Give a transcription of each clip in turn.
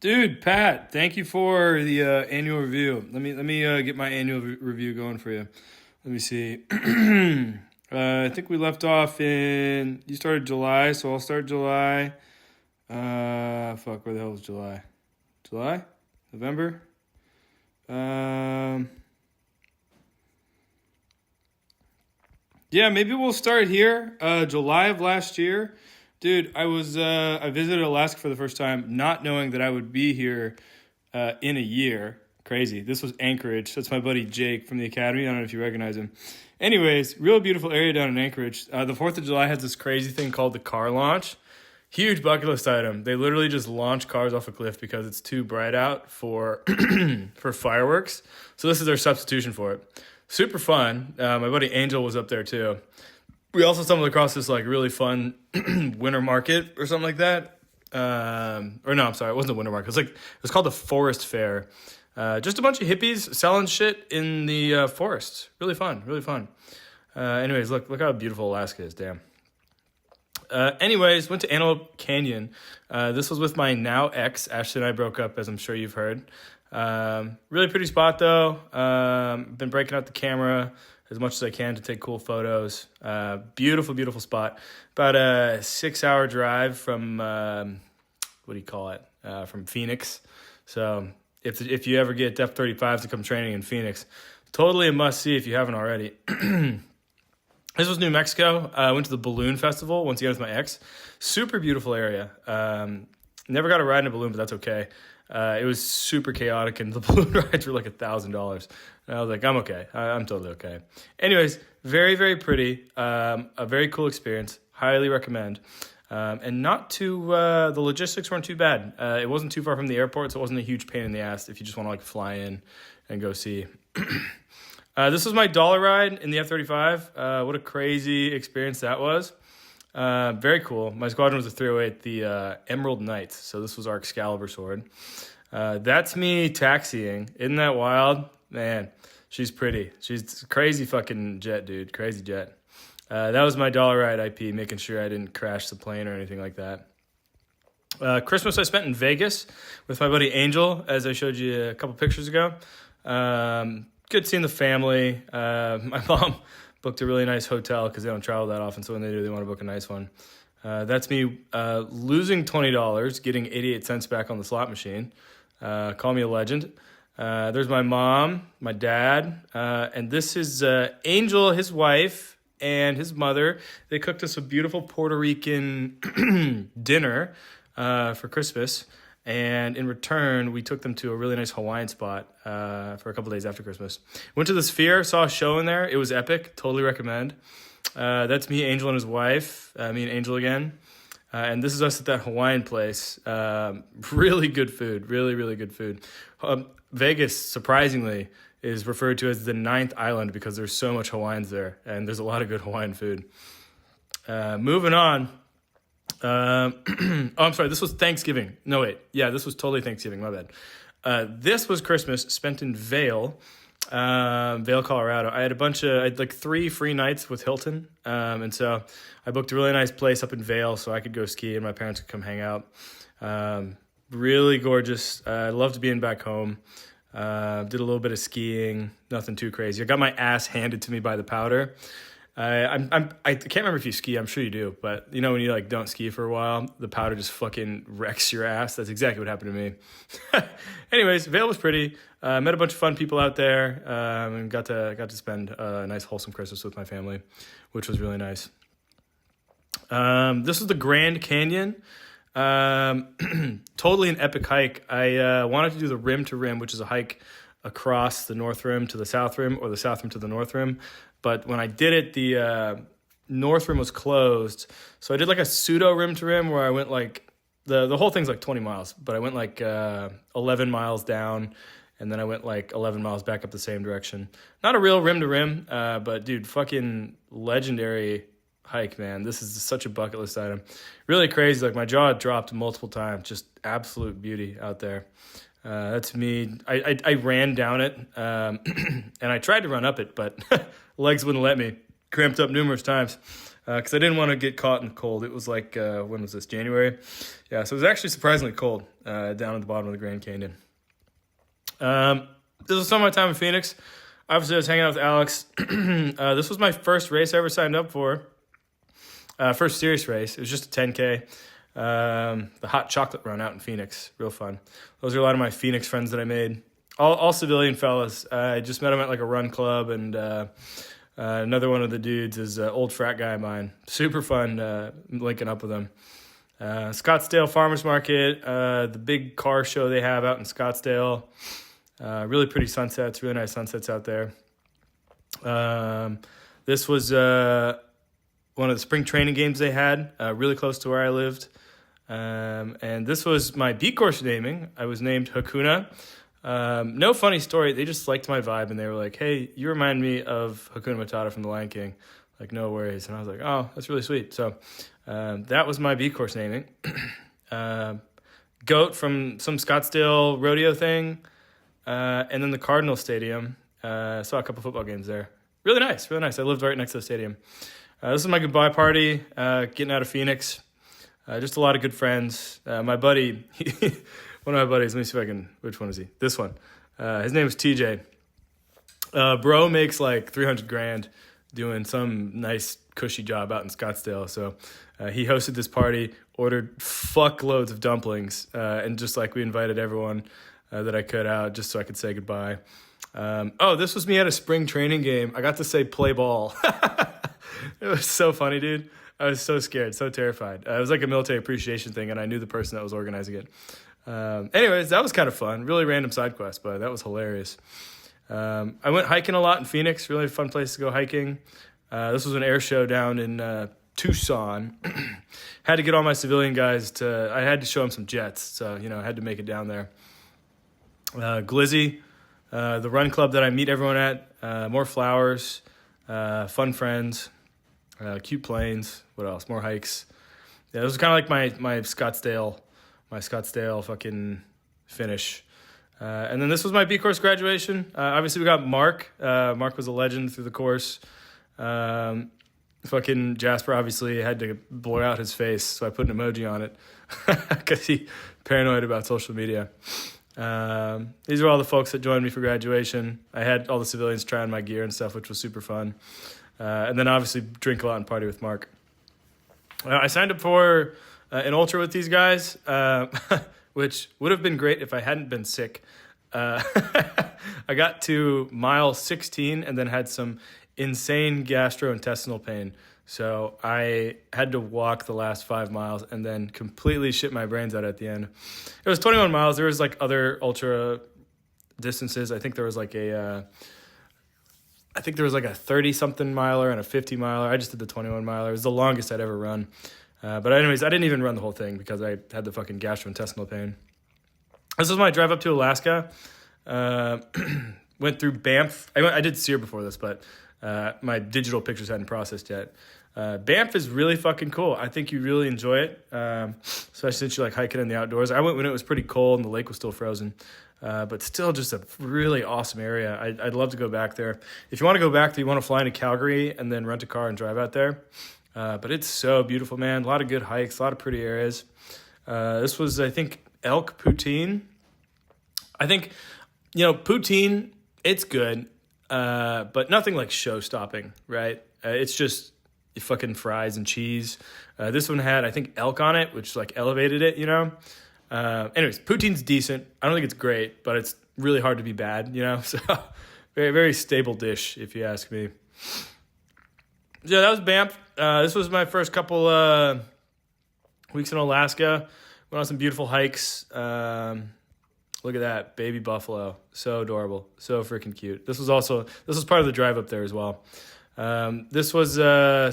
Dude, Pat, thank you for the annual review. Let me get my annual review going for you. Let me see. I think we left off in you started July, so I'll start July. Fuck, where the hell was July? July, November. Um, yeah, maybe we'll start here. July of last year, dude. I visited Alaska for the first time, not knowing that I would be here in a year. Crazy. This was Anchorage. That's my buddy Jake from the academy. I don't know if you recognize him. Anyways, real beautiful area down in Anchorage. The 4th of July has this crazy thing called the car launch. Huge bucket list item. They literally just launch cars off a cliff because it's too bright out for for fireworks. So this is their substitution for it. Super fun. My buddy Angel was up there too. We also stumbled across this like really fun winter market or something like that. Or no, I'm sorry, it wasn't a winter market. It was called the Forest Fair. Just a bunch of hippies selling shit in the forest. Really fun, really fun. Anyways, look how beautiful Alaska is. Damn. Anyways, went to Antelope Canyon. This was with my now ex. Ashley and I broke up, as I'm sure you've heard. Really pretty spot though. Been breaking out the camera as much as I can to take cool photos. Beautiful, beautiful spot. About a 6-hour drive from what do you call it? From Phoenix. So if you ever get F-35s to come training in Phoenix, totally a must see if you haven't already. This was New Mexico. I went to the Balloon Festival once again with my ex. Super beautiful area. Never got a ride in a balloon, but that's okay. It was super chaotic, and the balloon rides were like $1,000. And I was like, I'm okay. I'm totally okay. Anyways, very, very pretty. A very cool experience. Highly recommend. And not too, the logistics weren't too bad. It wasn't too far from the airport, so it wasn't a huge pain in the ass if you just want to like fly in and go see. This was my dollar ride in the F-35. What a crazy experience that was. Very cool. My squadron was a 308, the Emerald Knights. So this was our Excalibur sword. That's me taxiing. Isn't that wild? Man, she's pretty. She's a crazy fucking jet, dude. Crazy jet. That was my dollar ride IP, making sure I didn't crash the plane or anything like that. Christmas I spent in Vegas with my buddy Angel, as I showed you a couple pictures ago. Good seeing the family. My mom booked a really nice hotel because they don't travel that often. So when they do, they want to book a nice one. That's me losing $20, getting 88 cents back on the slot machine. Call me a legend. There's my mom, my dad, and this is Angel, his wife, and his mother. They cooked us a beautiful Puerto Rican dinner for Christmas. And in return, we took them to a really nice Hawaiian spot for a couple days after Christmas. Went to the Sphere, saw a show in there. It was epic. Totally recommend. That's me, Angel, and his wife. Me and Angel again. And this is us at that Hawaiian place. Really good food. Really, really good food. Vegas, surprisingly, is referred to as the 9th island because there's so much Hawaiians there. And there's a lot of good Hawaiian food. Moving on. Oh, I'm sorry. This was Thanksgiving. No, wait. Yeah, this was totally Thanksgiving. My bad. This was Christmas spent in Vail, Colorado. I had like 3 free nights with Hilton. And so I booked a really nice place up in Vail so I could go ski and my parents could come hang out. Really gorgeous. I loved being back home. Did a little bit of skiing. Nothing too crazy. I got my ass handed to me by the powder. I can't remember if you ski. I'm sure you do, but you know when you like don't ski for a while, the powder just fucking wrecks your ass. That's exactly what happened to me. Anyways, Vail was pretty. Met a bunch of fun people out there, and got to spend a nice wholesome Christmas with my family, which was really nice. This was the Grand Canyon. Totally an epic hike. I wanted to do the rim to rim, which is a hike across the North Rim to the South Rim or the South Rim to the North Rim. But when I did it, the North Rim was closed. So I did like a pseudo rim to rim where I went like, the whole thing's like 20 miles, but I went like 11 miles down and then I went like 11 miles back up the same direction. Not a real rim to rim, but dude, fucking legendary hike, man. This is such a bucket list item. Really crazy. Like my jaw dropped multiple times. Just absolute beauty out there. That's me. I ran down it, and I tried to run up it, but legs wouldn't let me. Cramped up numerous times. because I didn't want to get caught in the cold. It was like, when was this, January? Yeah, so it was actually surprisingly cold down at the bottom of the Grand Canyon. This was some of my time in Phoenix. Obviously, I was hanging out with Alex. This was my first race I ever signed up for. First serious race. It was just a 10K. The hot chocolate run out in Phoenix. Real fun. Those are a lot of my Phoenix friends that I made. All civilian fellas. I just met them at like a run club, and another one of the dudes is an old frat guy of mine. Super fun linking up with him. Scottsdale Farmers Market, the big car show they have out in Scottsdale. Really pretty sunsets, really nice sunsets out there. This was one of the spring training games they had, really close to where I lived. And this was my B course naming. I was named Hakuna. No funny story. They just liked my vibe, and they were like, "Hey, you remind me of Hakuna Matata from The Lion King." Like, no worries. And I was like, "Oh, that's really sweet." So that was my B course naming. Goat from some Scottsdale rodeo thing, and then the Cardinal Stadium. Saw a couple football games there. Really nice, really nice. I lived right next to the stadium. This is my goodbye party, getting out of Phoenix. Just a lot of good friends. My buddy, one of my buddies, let me see if I can, which one is he? This one. His name is TJ. Bro makes like $300,000 doing some nice cushy job out in Scottsdale. So he hosted this party, ordered fuckloads of dumplings, and just like we invited everyone that I could out just so I could say goodbye. This was me at a spring training game. I got to say play ball. It was so funny, dude. I was so scared, so terrified. It was like a military appreciation thing, and I knew the person that was organizing it. Anyways, that was kind of fun. Really random side quest, but that was hilarious. I went hiking a lot in Phoenix. Really fun place to go hiking. This was an air show down in Tucson. Had to get all my civilian guys I had to show them some jets, so, I had to make it down there. Glizzy, the run club that I meet everyone at. More flowers, fun friends. Cute planes. What else? More hikes. Yeah, this was kind of like my Scottsdale fucking finish. And then this was my B course graduation. Obviously we got Mark. Mark was a legend through the course. Fucking Jasper obviously had to blur out his face, so I put an emoji on it because he paranoid about social media. These are all the folks that joined me for graduation. I had all the civilians trying my gear and stuff, which was super fun. And then obviously drink a lot and party with Mark. I signed up for an ultra with these guys, which would have been great if I hadn't been sick. I got to mile 16 and then had some insane gastrointestinal pain. So I had to walk the last 5 miles and then completely shit my brains out at the end. It was 21 miles. There was like other ultra distances. I think there was like a 30-something miler and a 50 miler. I just did the 21 miler. It was the longest I'd ever run. But anyways, I didn't even run the whole thing because I had the fucking gastrointestinal pain. This was my drive up to Alaska. Went through Banff. I did SEER before this, but my digital pictures hadn't processed yet. Banff is really fucking cool. I think you really enjoy it, especially since you like hiking in the outdoors. I went when it was pretty cold and the lake was still frozen. But still just a really awesome area. I'd love to go back there. If you want to go back there, you want to fly into Calgary and then rent a car and drive out there. But it's so beautiful, man. A lot of good hikes, a lot of pretty areas. This was, I think, Elk Poutine. I think, poutine, it's good, but nothing like show-stopping, right? It's just fucking fries and cheese. This one had, I think, elk on it, which like elevated it, Anyways, poutine's decent. I don't think it's great, but it's really hard to be bad, So very, very stable dish, if you ask me. Yeah, that was Banff. This was my first couple weeks in Alaska. Went on some beautiful hikes. Look at that, baby buffalo. So adorable. So freaking cute. This was part of the drive up there as well. This was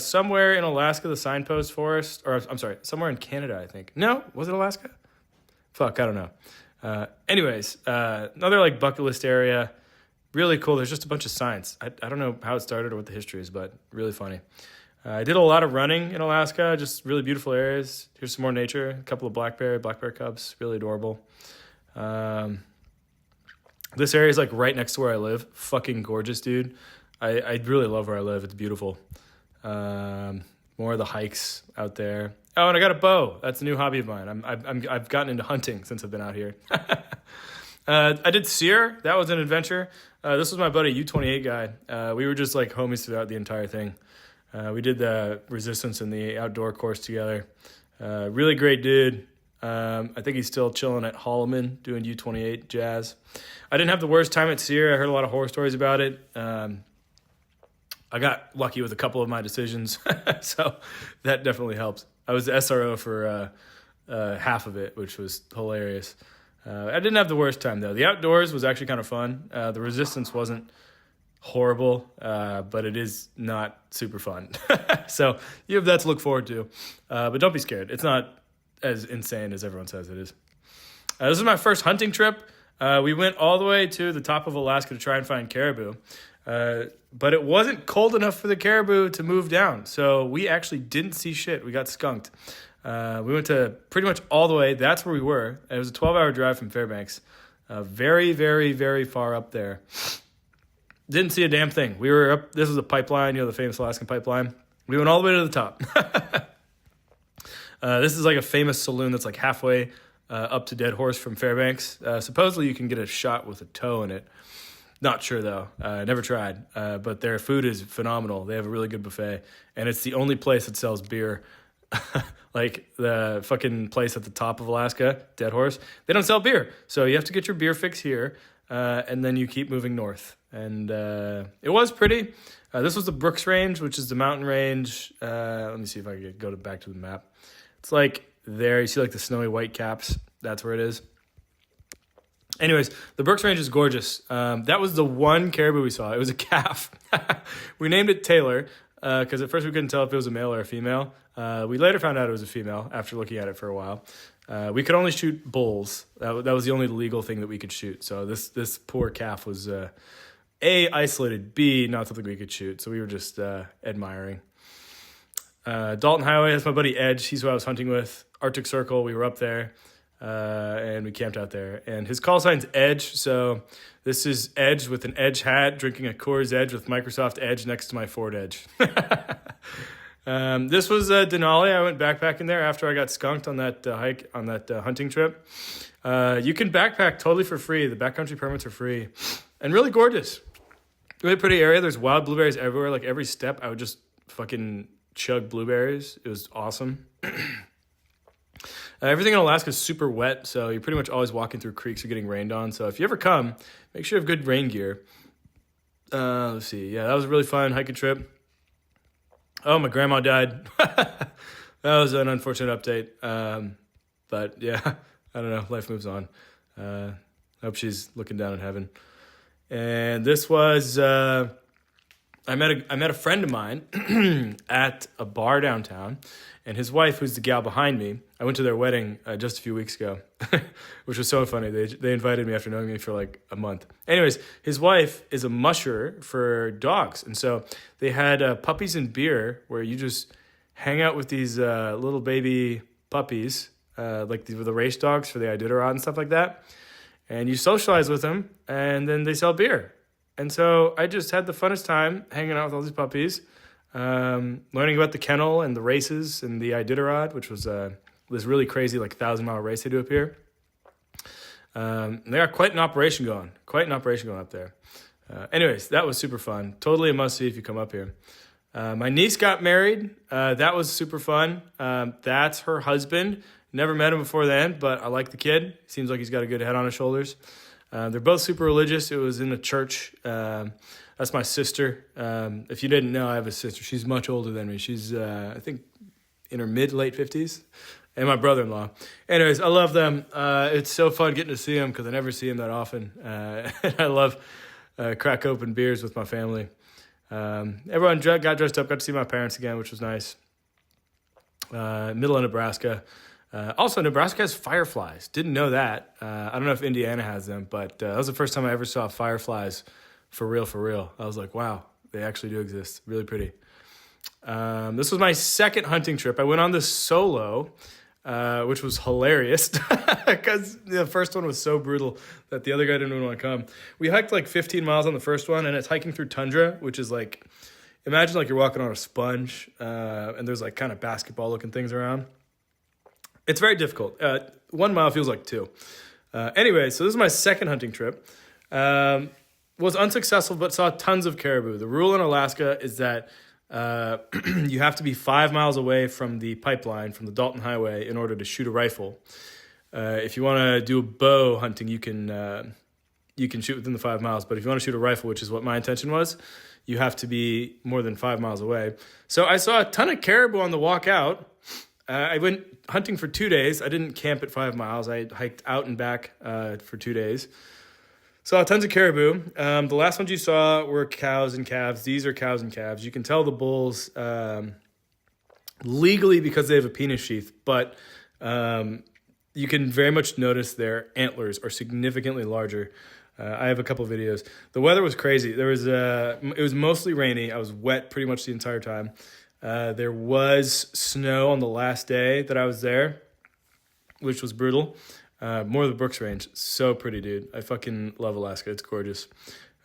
somewhere in Alaska, the Signpost Forest. Or, I'm sorry, somewhere in Canada, I think. No? Was it Alaska? Fuck, I don't know. Anyways, another like bucket list area. Really cool. There's just a bunch of signs. I don't know how it started or what the history is, but really funny. I did a lot of running in Alaska, just really beautiful areas. Here's some more nature. A couple of black bear cubs. Really adorable. This area is like right next to where I live. Fucking gorgeous, dude. I really love where I live. It's beautiful. more of the hikes out there. Oh, and I got a bow. That's a new hobby of mine. I've gotten into hunting since I've been out here. I did Sear. That was an adventure. This was my buddy U28 guy. We were just like homies throughout the entire thing. We did the resistance and the outdoor course together. Really great dude. I think he's still chilling at Holloman doing U28 jazz. I didn't have the worst time at Sear. I heard a lot of horror stories about it. I got lucky with a couple of my decisions, so that definitely helps. I was the SRO for half of it, which was hilarious. I didn't have the worst time, though. The outdoors was actually kind of fun. The resistance wasn't horrible, but it is not super fun. So you have that to look forward to. But don't be scared. It's not as insane as everyone says it is. This is my first hunting trip. We went all the way to the top of Alaska to try and find caribou. But it wasn't cold enough for the caribou to move down. So we actually didn't see shit. We got skunked. We went to pretty much all the way. That's where we were. It was a 12-hour drive from Fairbanks. Very, very, very far up there. Didn't see a damn thing. We were up. This was a pipeline, the famous Alaskan pipeline. We went all the way to the top. This is like a famous saloon that's like halfway up to Dead Horse from Fairbanks. Supposedly you can get a shot with a toe in it. Not sure though. Never tried. But their food is phenomenal. They have a really good buffet, and it's the only place that sells beer. Like the fucking place at the top of Alaska, Dead Horse, they don't sell beer. So you have to get your beer fix here, and then you keep moving north. And it was pretty. This was the Brooks Range, which is the mountain range. Let me see if I can go back to the map. It's like there. You see like the snowy white caps. That's where it is. Anyways, the Brooks Range is gorgeous. That was the one caribou we saw. It was a calf. We named it Taylor because at first we couldn't tell if it was a male or a female. We later found out it was a female after looking at it for a while. We could only shoot bulls. That was the only legal thing that we could shoot. So this poor calf was A, isolated, B, not something we could shoot. So we were just admiring. Dalton Highway, that's my buddy Edge. He's who I was hunting with. Arctic Circle, we were up there. And we camped out there. And his call sign's Edge. So this is Edge with an Edge hat, drinking a Coors Edge with Microsoft Edge next to my Ford Edge. This was Denali. I went backpacking there after I got skunked on that hike, on that hunting trip. You can backpack totally for free. The backcountry permits are free. And really gorgeous. Really pretty area. There's wild blueberries everywhere. Like every step, I would just fucking chug blueberries. It was awesome. Everything in Alaska is super wet, so you're pretty much always walking through creeks or getting rained on. So if you ever come, make sure you have good rain gear. Let's see. Yeah, that was a really fun hiking trip. Oh, my grandma died. That was an unfortunate update. But yeah, I don't know. Life moves on. I hope she's looking down in heaven. And this was... I met a friend of mine at a bar downtown, and his wife, who's the gal behind me, I went to their wedding just a few weeks ago, which was so funny. They invited me after knowing me for like a month. Anyways, his wife is a musher for dogs, and so they had puppies and beer where you just hang out with these little baby puppies, like the race dogs for the Iditarod and stuff like that, and you socialize with them, and then they sell beer. And so I just had the funnest time hanging out with all these puppies, learning about the kennel and the races and the Iditarod, which was this really crazy like 1,000-mile race they do up here. They got quite an operation going up there. Anyways, that was super fun. Totally a must-see if you come up here. My niece got married. That was super fun. That's her husband. Never met him before then, but I like the kid. Seems like he's got a good head on his shoulders. They're both super religious. It was in a church. That's my sister. If you didn't know, I have a sister. She's much older than me. She's, I think, in her late 50s. And my brother-in-law. Anyways, I love them. It's so fun getting to see them because I never see them that often. And I love crack open beers with my family. Everyone got dressed up, got to see my parents again, which was nice. Middle of Nebraska. Also, Nebraska has fireflies. Didn't know that. I don't know if Indiana has them, but that was the first time I ever saw fireflies for real. I was like, wow, they actually do exist. Really pretty. This was my second hunting trip. I went on this solo, which was hilarious because the first one was so brutal that the other guy didn't even want to come. We hiked like 15 miles on the first one, and it's hiking through tundra, which is like imagine like you're walking on a sponge, and there's like kind of basketball looking things around. It's very difficult. 1 mile feels like 2. Anyway, so this is my second hunting trip. Was unsuccessful, but saw tons of caribou. The rule in Alaska is that you have to be 5 miles away from the pipeline, from the Dalton Highway, in order to shoot a rifle. If you want to do bow hunting, you can shoot within the 5 miles. But if you want to shoot a rifle, which is what my intention was, you have to be more than 5 miles away. So I saw a ton of caribou on the walk out. I went hunting for 2 days. I didn't camp at 5 miles. I hiked out and back for 2 days. Saw tons of caribou. The last ones you saw were cows and calves. These are cows and calves. You can tell the bulls legally because they have a penis sheath, but you can very much notice their antlers are significantly larger. I have a couple videos. The weather was crazy. It was mostly rainy. I was wet pretty much the entire time. There was snow on the last day that I was there, which was brutal. More of the Brooks Range. So pretty, dude. I fucking love Alaska. It's gorgeous.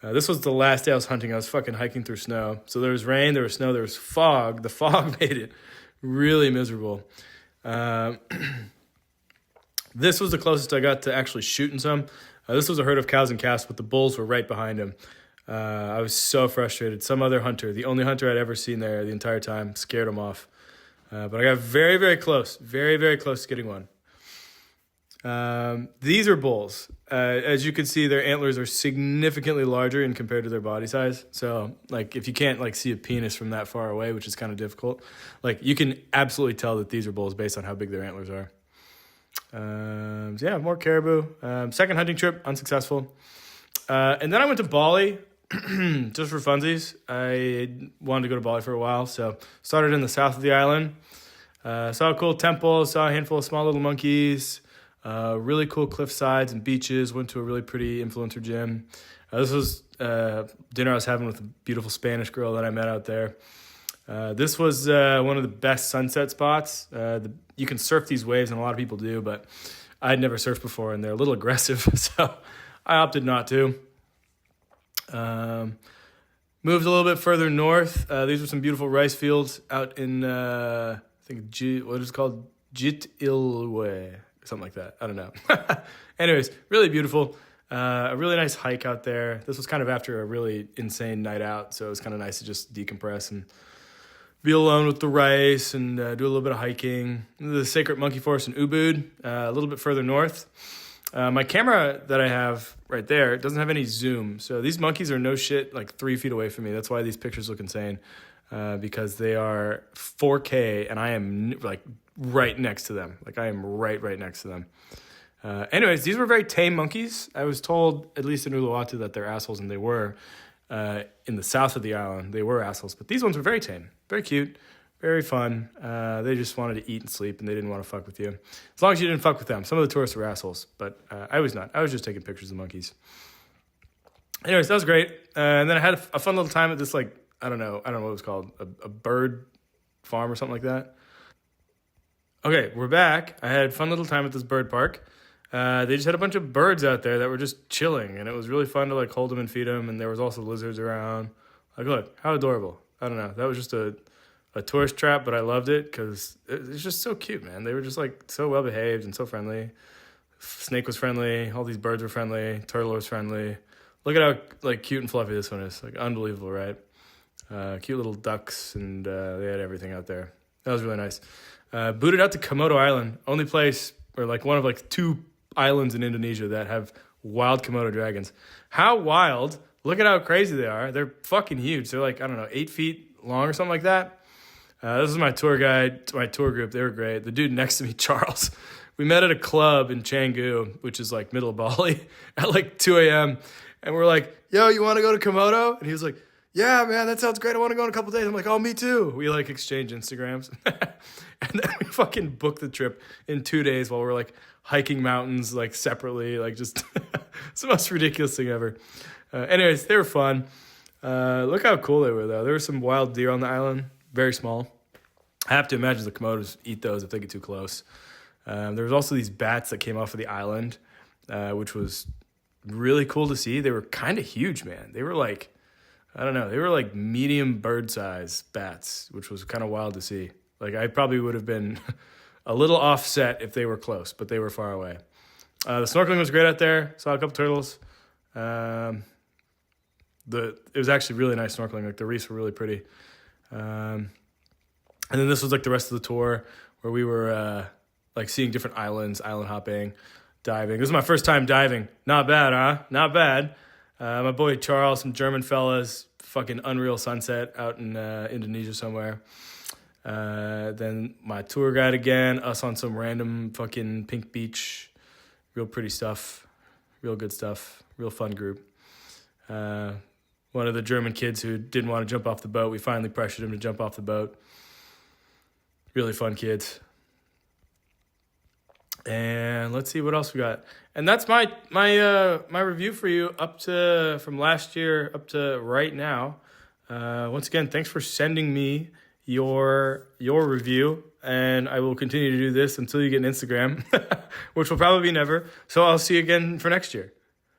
This was the last day I was hunting. I was fucking hiking through snow. So there was rain, there was snow, there was fog. The fog made it really miserable. This was the closest I got to actually shooting some. This was a herd of cows and calves, but the bulls were right behind him. I was so frustrated. Some other hunter, the only hunter I'd ever seen there the entire time, scared him off. But I got very, very close. Very, very close to getting one. These are bulls. As you can see, their antlers are significantly larger in compared to their body size. So, like, if you can't like see a penis from that far away, which is kind of difficult, like you can absolutely tell that these are bulls based on how big their antlers are. So yeah, more caribou. Second hunting trip, unsuccessful. And then I went to Bali just for funsies. I wanted to go to Bali for a while, so started in the south of the island. Saw a cool temple, saw a handful of small little monkeys. Really cool cliff sides and beaches. Went to a really pretty influencer gym. This was dinner I was having with a beautiful Spanish girl that I met out there. This was one of the best sunset spots. You can surf these waves, and a lot of people do, but I'd never surfed before, and they're a little aggressive, so I opted not to. Moved a little bit further north. These were some beautiful rice fields out in, I think, what is it called? Jitilwe. Something like that. I don't know. Anyways, really beautiful. A really nice hike out there. This was kind of after a really insane night out, so it was kind of nice to just decompress and be alone with the rice and do a little bit of hiking. The Sacred Monkey Forest in Ubud, a little bit further north. My camera that I have right there doesn't have any zoom, so these monkeys are no shit like 3 feet away from me. That's why these pictures look insane, because they are 4K and I am like right next to them. Like I am right next to them. Anyways, these were very tame monkeys. I was told, at least in Uluwatu, that they're assholes, and they were. In the south of the island, they were assholes. But these ones were very tame, very cute, very fun. They just wanted to eat and sleep, and they didn't want to fuck with you. As long as you didn't fuck with them. Some of the tourists were assholes, but I was not. I was just taking pictures of monkeys. Anyways, that was great. And then I had a fun little time at this, like, I don't know what it was called, a bird farm or something like that. Okay, we're back. I had a fun little time at this bird park. They just had a bunch of birds out there that were just chilling, and it was really fun to like hold them and feed them. And there was also lizards around. Like, look, how adorable! I don't know. That was just a tourist trap, but I loved it because it's just so cute, man. They were just like so well behaved and so friendly. Snake was friendly. All these birds were friendly. Turtle was friendly. Look at how like cute and fluffy this one is. Like unbelievable, right? Cute little ducks, and they had everything out there. That was really nice. Booted out to Komodo Island, only place or like one of like 2 islands in Indonesia that have wild Komodo dragons. How wild? Look at how crazy they are. They're fucking huge. They're like, I don't know, 8 feet long or something like that. This is my tour guide, my tour group. They were great. The dude next to me, Charles, we met at a club in Canggu, which is like middle of Bali, at like 2 a.m. And we're like, yo, you want to go to Komodo? And he was like, yeah, man, that sounds great. I want to go in a couple days. I'm like, oh, me too. We like exchange Instagrams. And then we fucking booked the trip in 2 days while we're like hiking mountains like separately. Like just it's the most ridiculous thing ever. Anyways, they were fun. Look how cool they were though. There were some wild deer on the island, very small. I have to imagine the Komodos eat those if they get too close. There was also these bats that came off of the island, which was really cool to see. They were kind of huge, man. They were like, I don't know. They were like medium bird size bats, which was kind of wild to see. Like I probably would have been a little offset if they were close, but they were far away. The snorkeling was great out there. Saw a couple turtles. It was actually really nice snorkeling. Like the reefs were really pretty. And then this was like the rest of the tour where we were like seeing different islands, island hopping, diving. This is my first time diving. Not bad, huh? Not bad. My boy Charles, some German fellas, fucking unreal sunset out in Indonesia somewhere. Then my tour guide again, us on some random fucking pink beach. Real pretty stuff, real good stuff, real fun group. One of the German kids who didn't want to jump off the boat, we finally pressured him to jump off the boat. Really fun kids. And let's see what else we got. And that's my review for you from last year up to right now. Once again, thanks for sending me your review, and I will continue to do this until you get an Instagram, which will probably be never. So I'll see you again for next year.